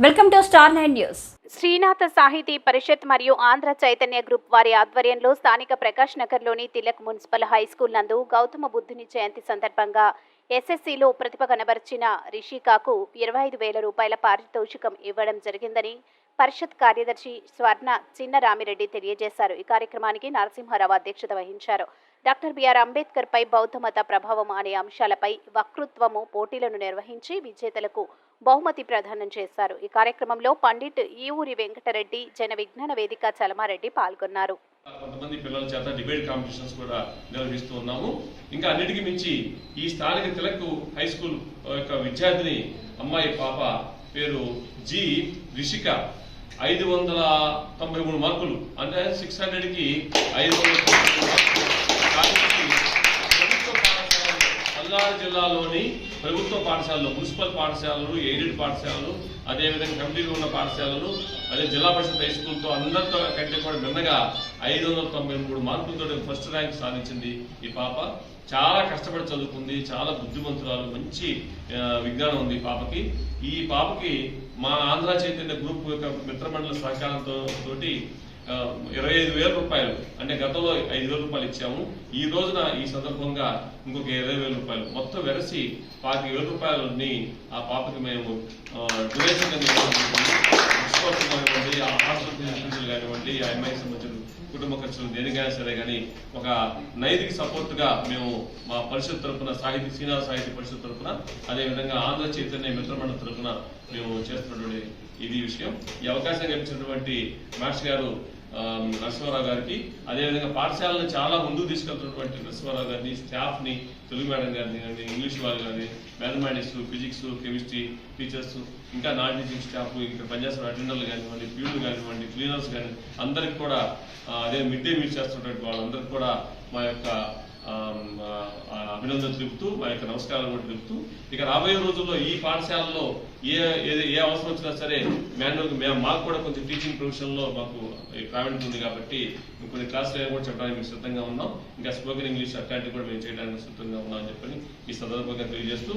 Welcome to star 9 news. Srinatha సాహితీ పరిషత్ మరియు Andhra Chaitanya group వారి ఆధ్వర్యంలో స్థానిక ప్రకాష్ నగర్లోని తిలక్ మున్సిపల్ హై స్కూల్ నందు గౌతమ బుద్ధుని జయంతి సందర్భంగా ఎస్ఎస్సీలో ప్రతిభ కనబర్చిన రిషికాకు 25,000 రూపాయల పారితోషికం ఇవ్వడం జరిగిందని పరిషత్ కార్యదర్శి స్వర్ణ చిన్నరామిరెడ్డి తెలియజేశారు. ఈ కార్యక్రమానికి నరసింహారావు అధ్యక్షత వహించారు. డాక్టర్ బిఆర్ అంబేద్కర్ పై బౌద్ధ మత ప్రభావం అనే అంశాలపై వక్తృత్వము పోటీలను నిర్వహించి విజేతలకు బహుమతి ప్రదానం చేశారు. ఈ కార్యక్రమంలో పండిట్ ఈవూరి వెంకటరెడ్డి, జన విజ్ఞాన వేదిక చలమారెడ్డి పాల్గొన్నారు. కొంతమంది పిల్లల చేత డిబేట్ కాంపిటీషన్స్ కూడా నిర్వహిస్తూ ఉన్నాము. ఇంకా అన్నిటికీ మించి ఈ స్థానిక తిలక్ హై స్కూల్ యొక్క విద్యార్థిని అమ్మాయి పాప పేరు జి రిషిక 593 మార్కులు, అంటే 600కి 593 మార్కులు సాధించి ప్రభుత్వ పాఠశాలలు, పల్నాడు జిల్లాలోని ప్రభుత్వ పాఠశాలలు, మున్సిపల్ పాఠశాలలు, ఎయిడెడ్ పాఠశాలలు, అదేవిధంగా కమిటీలో ఉన్న పాఠశాలలు, అదే జిల్లా పరిషత్ హై స్కూల్తో అందరితో కంటే కూడా భిన్నగా 593 మార్కులతో ఫస్ట్ ర్యాంక్ సాధించింది. ఈ పాప చాలా కష్టపడి చదువుకుంది, చాలా బుద్ధిమంతురాలు, మంచి విజ్ఞానం ఉంది ఈ పాపకి. ఈ పాపకి మా ఆంధ్ర చైతన్య గ్రూప్ యొక్క మిత్రమండలి సహకారంతో 25,000 రూపాయలు, అంటే గతంలో 5,000 రూపాయలు ఇచ్చాము. ఈ రోజున ఈ సందర్భంగా ఇంకొక 20,000 రూపాయలు, మొత్తం వెరసి 25,000 రూపాయలని ఆ పాపకి మేము డొనేషన్ కానివ్వండి, ఆ హాస్పిటల్ ఫీజులు కానివ్వండి, ఆ అమ్మాయికి సంబంధించిన కుటుంబ ఖర్చులు దేనికైనా సరే కానీ ఒక నైతిక సపోర్ట్ గా మేము మా పరిషత్ తరఫున శ్రీనాథ సాహితీ పరిషత్ తరఫున, అదేవిధంగా ఆంధ్ర చైతన్య మిత్రమండలి తరఫున మేము చేస్తున్నటువంటి ఇది విషయం. ఈ అవకాశం కల్పించినటువంటి మాస్టర్ గారు నరసింహారావు గారికి, అదేవిధంగా పాఠశాలను చాలా ముందుకు తీసుకెళ్తున్నటువంటి నరసింహారావు గారిని, స్టాఫ్ ని, తెలుగు మేడం గారిని, ఇంగ్లీష్ వాళ్ళు కానీ, మ్యాథమెటిక్స్, ఫిజిక్స్, కెమిస్ట్రీ టీచర్స్, ఇంకా నాన్ టీచింగ్ స్టాఫ్, ఇంకా పనిచేస్తున్న అటెండర్లు కానివ్వండి, ప్యూన్లు కానివ్వండి, క్లీనర్స్ కానీ అందరికి కూడా, అదే మిడ్ డే మీల్ చేస్తున్నటువంటి వాళ్ళందరికీ కూడా మా యొక్క అభినందన తెలుపుతూ, మా యొక్క నమస్కారాలు కూడా తెలుపుతూ, ఇక రాబోయే రోజుల్లో ఈ పాఠశాలలో ఏ అవసరం వచ్చినా సరే మాకు కూడా కొంచెం టీచింగ్ ప్రొఫెషన్ లో మాకు ప్రావీణ్యం ఉంది కాబట్టి కొన్ని క్లాసులు కూడా చెప్పడానికి మేము సిద్ధంగా ఉన్నాం. ఇంకా స్పోకెన్ ఇంగ్లీష్ అట్లాంటివి కూడా మేము చేయడానికి సిద్ధంగా ఉన్నాం అని చెప్పని ఈ సందర్భంగా తెలియజేస్తూ